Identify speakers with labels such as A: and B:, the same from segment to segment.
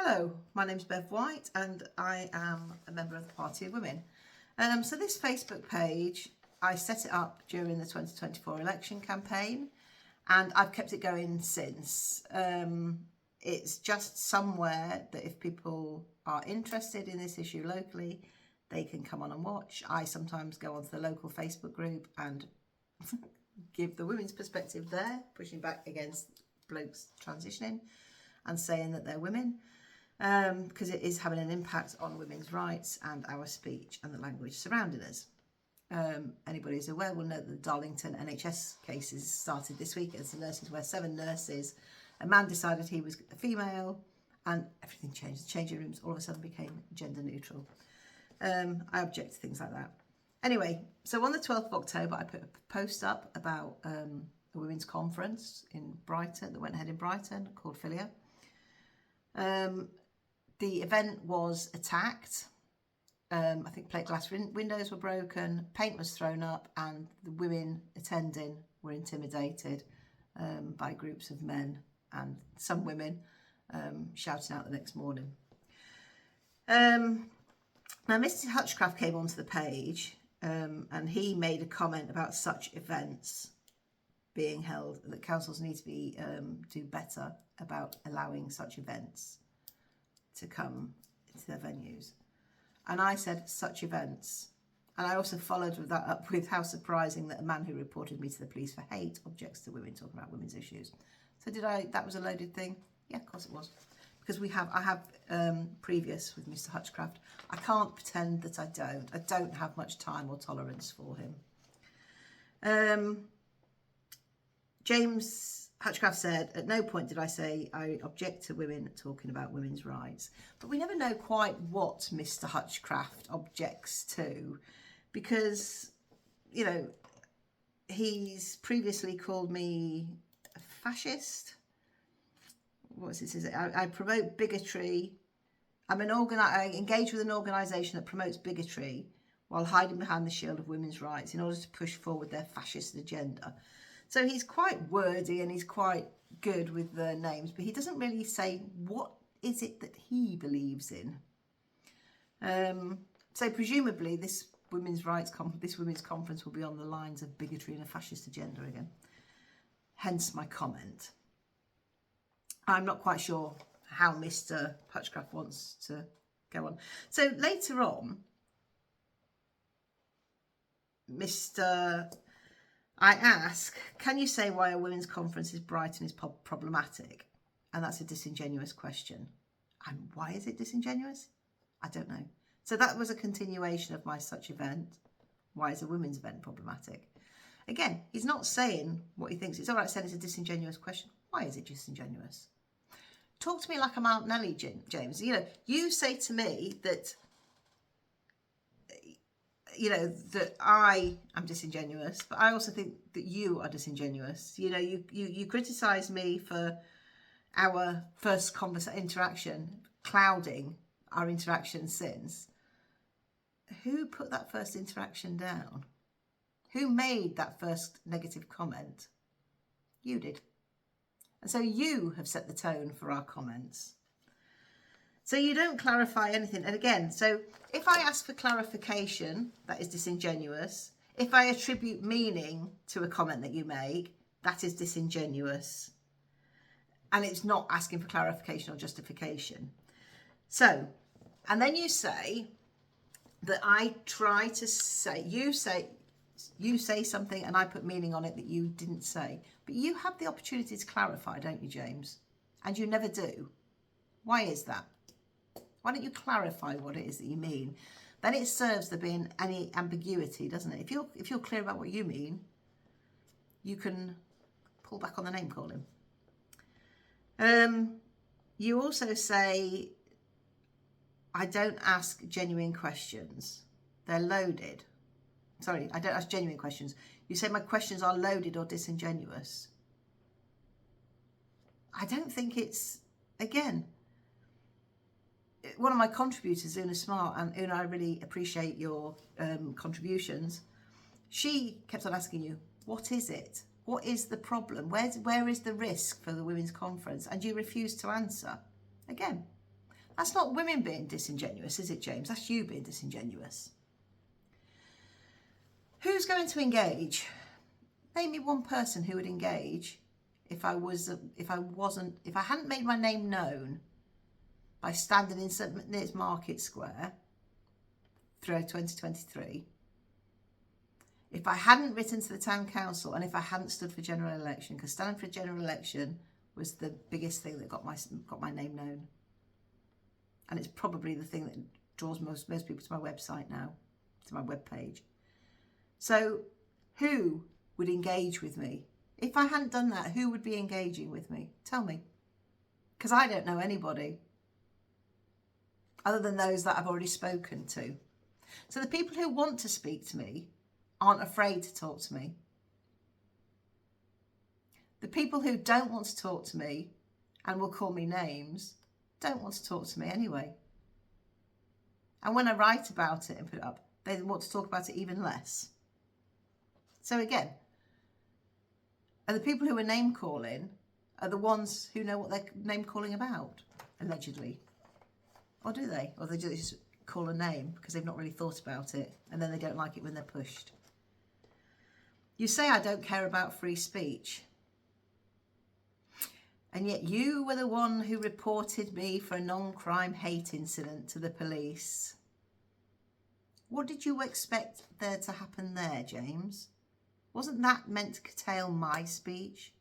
A: Hello, my name's Bev White and I am a member of the Party of Women. So this Facebook page, I set it up during the 2024 election campaign and I've kept it going since. It's just somewhere that if people are interested in this issue locally, they can come on and watch. I sometimes go onto the local Facebook group and give the women's perspective there, pushing back against blokes transitioning and saying that they're women. Because it is having an impact on women's rights and our speech and the language surrounding us. Anybody who's aware will know that the Darlington NHS cases started this week as the nurses were 7 nurses. A man decided he was a female and everything changed. The changing rooms all of a sudden became gender neutral. I object to things like that. Anyway, so on the 12th of October, I put a post up about a women's conference in Brighton that went ahead in Brighton called Filia. The event was attacked. I think plate glass windows were broken, paint was thrown up, and the women attending were intimidated by groups of men and some women shouting out the next morning. Now, Mr. Hutchcraft came onto the page and he made a comment about such events being held, that councils need to be do better about allowing such events to come into their venues. And I said such events. And I also followed that up with how surprising that a man who reported me to the police for hate objects to women talking about women's issues. So that was a loaded thing? Yeah, of course it was. Because I have previous with Mr. Hutchcraft. I can't pretend that I don't. I don't have much time or tolerance for him. James Hutchcraft said, at no point did I say I object to women talking about women's rights. But we never know quite what Mr. Hutchcraft objects to because, you know, he's previously called me a fascist. What's it? I promote bigotry. I engage with an organisation that promotes bigotry while hiding behind the shield of women's rights in order to push forward their fascist agenda. So he's quite wordy and he's quite good with the names, but he doesn't really say what is it that he believes in. So presumably this women's conference will be on the lines of bigotry and a fascist agenda again. Hence my comment. I'm not quite sure how Mr. Hutchcraft wants to go on. So later on, I ask, can you say why a women's conference in Brighton is problematic? And that's a disingenuous question. And why is it disingenuous? I don't know. So that was a continuation of my such event. Why is a women's event problematic? Again, he's not saying what he thinks. It's all right saying it's a disingenuous question. Why is it disingenuous? Talk to me like I'm Aunt Nelly, James. You know, you say to me that that I am disingenuous, but I also think that you are disingenuous. You know, you criticise me for our first interaction, clouding our interaction since. Who put that first interaction down? Who made that first negative comment? You did. And so you have set the tone for our comments. So you don't clarify anything. And again, so if I ask for clarification, that is disingenuous. If I attribute meaning to a comment that you make, that is disingenuous. And it's not asking for clarification or justification. So, and then you say that I try to say, you say something and I put meaning on it that you didn't say. But you have the opportunity to clarify, don't you, James? And you never do. Why is that? Why don't you clarify what it is that you mean? Then it serves there being any ambiguity, doesn't it? If you're clear about what you mean, you can pull back on the name calling. You also say, I don't ask genuine questions. They're loaded. Sorry, I don't ask genuine questions. You say my questions are loaded or disingenuous. I don't think it's, again, one of my contributors, Una Smart, and Una, I really appreciate your contributions. She kept on asking you, what is it? What is the problem? Where is the risk for the women's conference? And you refuse to answer. Again, That's not women being disingenuous, is it, James? That's you being disingenuous. Who's going to engage? Name me one person who would engage if I hadn't made my name known by standing in St Neots Market Square throughout 2023. If I hadn't written to the town council, and if I hadn't stood for general election, because standing for a general election was the biggest thing that got my name known. And it's probably the thing that draws most people to my website now, to my webpage. So who would engage with me? If I hadn't done that, who would be engaging with me? Tell me. Because I don't know anybody other than those that I've already spoken to. So the people who want to speak to me aren't afraid to talk to me. The people who don't want to talk to me and will call me names don't want to talk to me anyway. And when I write about it and put it up, they want to talk about it even less. So again, are the people who are name calling are the ones who know what they're name calling about, allegedly? Or do they? Or they just call a name because they've not really thought about it and then they don't like it when they're pushed. You say I don't care about free speech. And yet you were the one who reported me for a non-crime hate incident to the police. What did you expect there to happen there, James? Wasn't that meant to curtail my speech?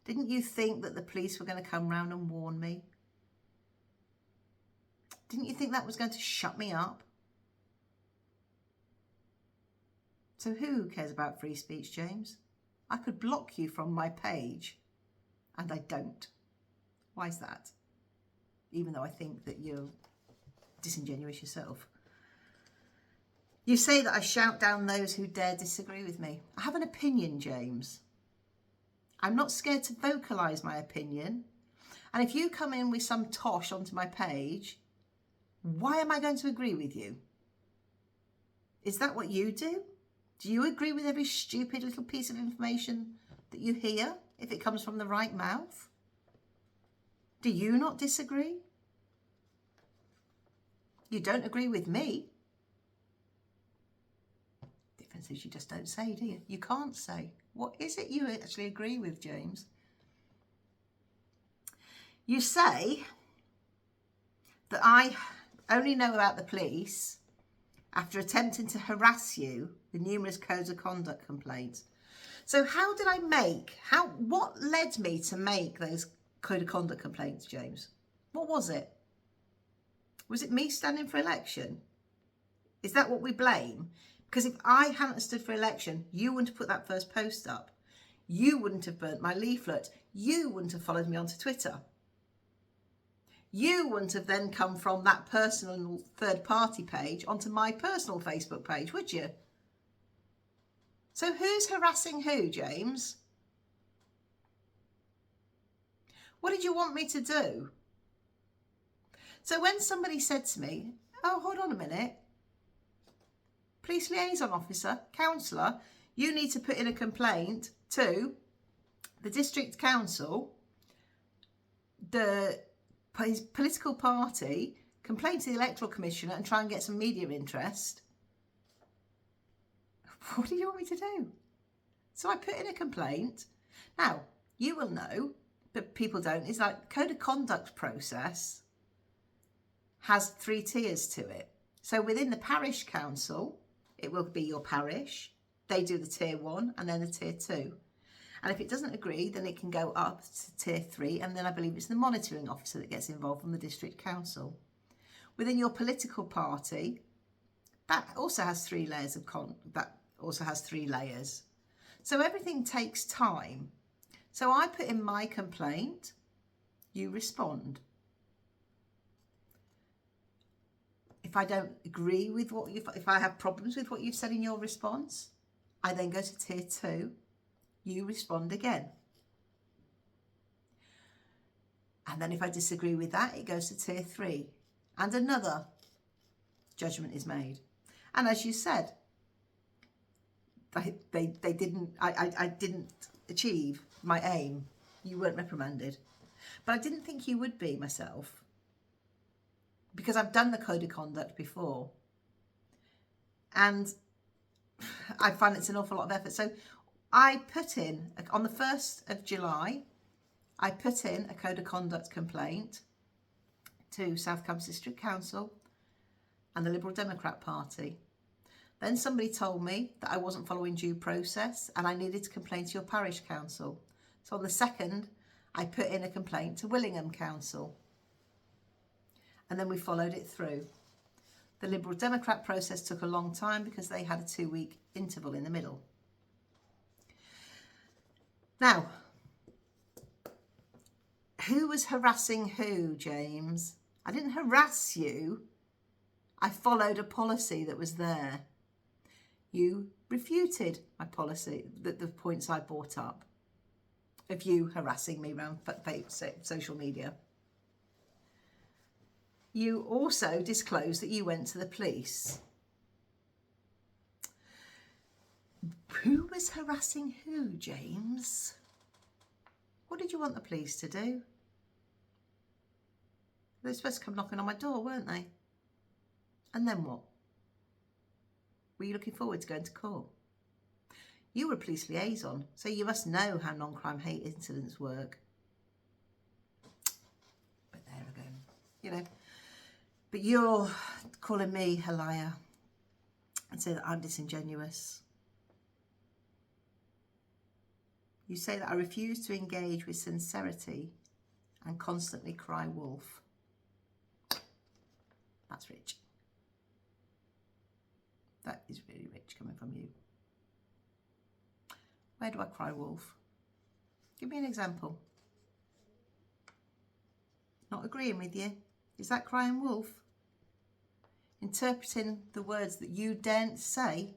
A: Didn't you think that the police were going to come round and warn me? Didn't you think that was going to shut me up? So who cares about free speech, James? I could block you from my page, and I don't. Why is that? Even though I think that you're disingenuous yourself. You say that I shout down those who dare disagree with me. I have an opinion, James. I'm not scared to vocalise my opinion. And if you come in with some tosh onto my page, why am I going to agree with you? Is that what you do? Do you agree with every stupid little piece of information that you hear if it comes from the right mouth? Do you not disagree? You don't agree with me. Difference is you just don't say, do you? You can't say. What is it you actually agree with, James? You say that I only know about the police after attempting to harass you with numerous codes of conduct complaints. So how did I what led me to make those code of conduct complaints, James? What was it? Was it me standing for election? Is that what we blame? Because if I hadn't stood for election, you wouldn't have put that first post up. You wouldn't have burnt my leaflet. You wouldn't have followed me onto Twitter. You wouldn't have then come from that personal third-party page onto my personal Facebook page, would you? So who's harassing who, James? What did you want me to do? So when somebody said to me, oh, hold on a minute, police liaison officer, councillor, you need to put in a complaint to the district council, his political party, complain to the electoral commissioner and try and get some media interest. What do you want me to do? So I put in a complaint. Now, you will know, but people don't, it's like code of conduct process has 3 tiers to it. So within the parish council, it will be your parish. They do the tier 1 and then the tier 2. And if it doesn't agree, then it can go up to tier 3. And then I believe it's the monitoring officer that gets involved from the district council. Within your political party, that also has 3 layers So everything takes time. So I put in my complaint, you respond. If I don't agree with if I have problems with what you've said in your response, I then go to tier 2. You respond again. And then if I disagree with that, it goes to tier 3. And another judgment is made. And as you said, I didn't achieve my aim. You weren't reprimanded. But I didn't think you would be, myself. because I've done the code of conduct before. And I find it's an awful lot of effort. So I put in, on the 1st of July, I put in a code of conduct complaint to South Cambs District Council and the Liberal Democrat Party. Then somebody told me that I wasn't following due process and I needed to complain to your parish council. So on the 2nd, I put in a complaint to Willingham Council. And then we followed it through. The Liberal Democrat process took a long time because they had a 2-week interval in the middle. Now, who was harassing who, James? I didn't harass you. I followed a policy that was there. You refuted my policy, the points I brought up of you harassing me around social media. You also disclosed that you went to the police. Who was harassing who, James? What did you want the police to do? They were supposed to come knocking on my door, weren't they? And then what? Were you looking forward to going to court? You were a police liaison, so you must know how non-crime hate incidents work. But there again, you know. But you're calling me a liar and say that I'm disingenuous. You say that I refuse to engage with sincerity and constantly cry wolf. That's rich. That is really rich coming from you. Where do I cry wolf? Give me an example. Not agreeing with you. Is that crying wolf? Interpreting the words that you daren't say?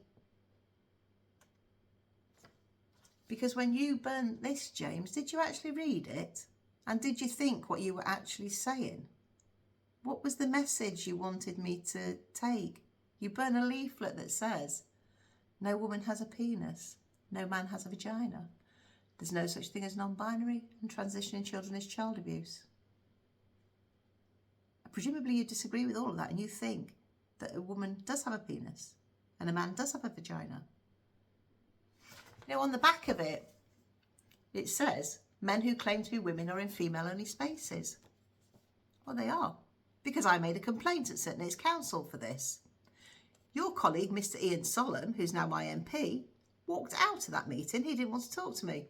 A: Because when you burnt this, James, did you actually read it? And did you think what you were actually saying? What was the message you wanted me to take? You burn a leaflet that says, no woman has a penis, no man has a vagina. There's no such thing as non-binary, and transitioning children is child abuse. Presumably you disagree with all of that and you think that a woman does have a penis and a man does have a vagina. You know, on the back of it, it says, men who claim to be women are in female-only spaces. Well, they are, because I made a complaint at St Nate's Council for this. Your colleague, Mr Ian Sollum, who's now my MP, walked out of that meeting. He didn't want to talk to me.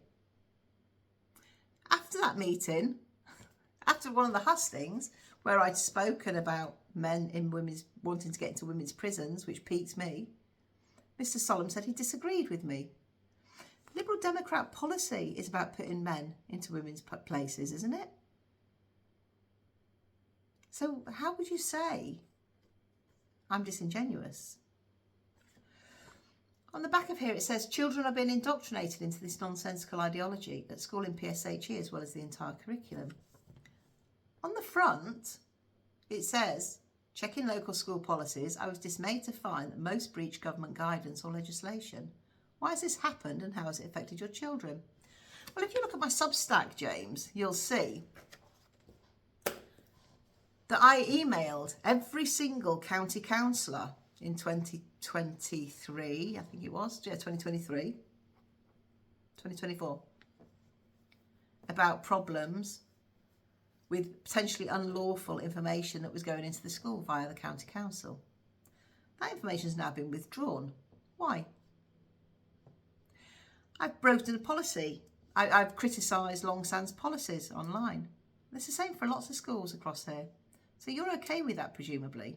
A: After that meeting, after one of the hustings, where I'd spoken about men in women's wanting to get into women's prisons, which piqued me, Mr Sollum said he disagreed with me. Liberal Democrat policy is about putting men into women's places, isn't it? So how would you say I'm disingenuous? On the back of here it says children are being indoctrinated into this nonsensical ideology at school in PSHE as well as the entire curriculum. On the front it says, checking local school policies, I was dismayed to find that most breach government guidance or legislation. Why has this happened and how has it affected your children? Well, if you look at my Substack, James, you'll see that I emailed every single county councillor in 2023, I think it was, yeah, 2024, about problems with potentially unlawful information that was going into the school via the county council. That information has now been withdrawn. Why? I've broken a policy. I've criticised Longsand's policies online. It's the same for lots of schools across here. So you're okay with that, presumably.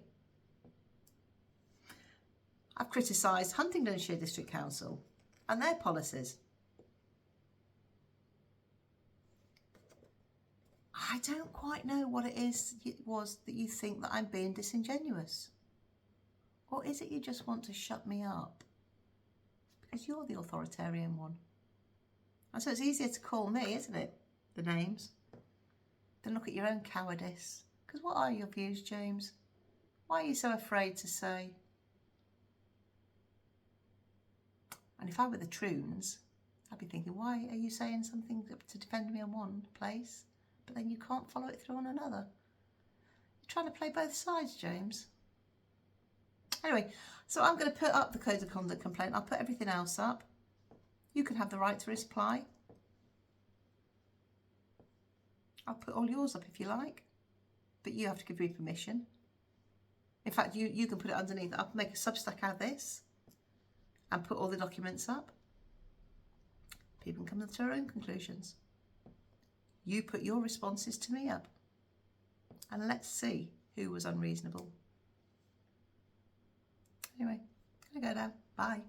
A: I've criticised Huntingdonshire District Council and their policies. I don't quite know what it was that you think that I'm being disingenuous. Or is it you just want to shut me up? Because you're the authoritarian one. And so it's easier to call me, isn't it, the names, than look at your own cowardice. Because what are your views, James? Why are you so afraid to say? And if I were the Troons, I'd be thinking, why are you saying something to defend me on one place, but then you can't follow it through on another? Trying to play both sides, James. Anyway, so I'm going to put up the Code of Conduct complaint. I'll put everything else up. You can have the right to reply. I'll put all yours up if you like, but you have to give me permission. In fact, you can put it underneath. I'll make a substack out of this and put all the documents up. People can come to their own conclusions. You put your responses to me up. And let's see who was unreasonable. Anyway, gonna go now. Bye.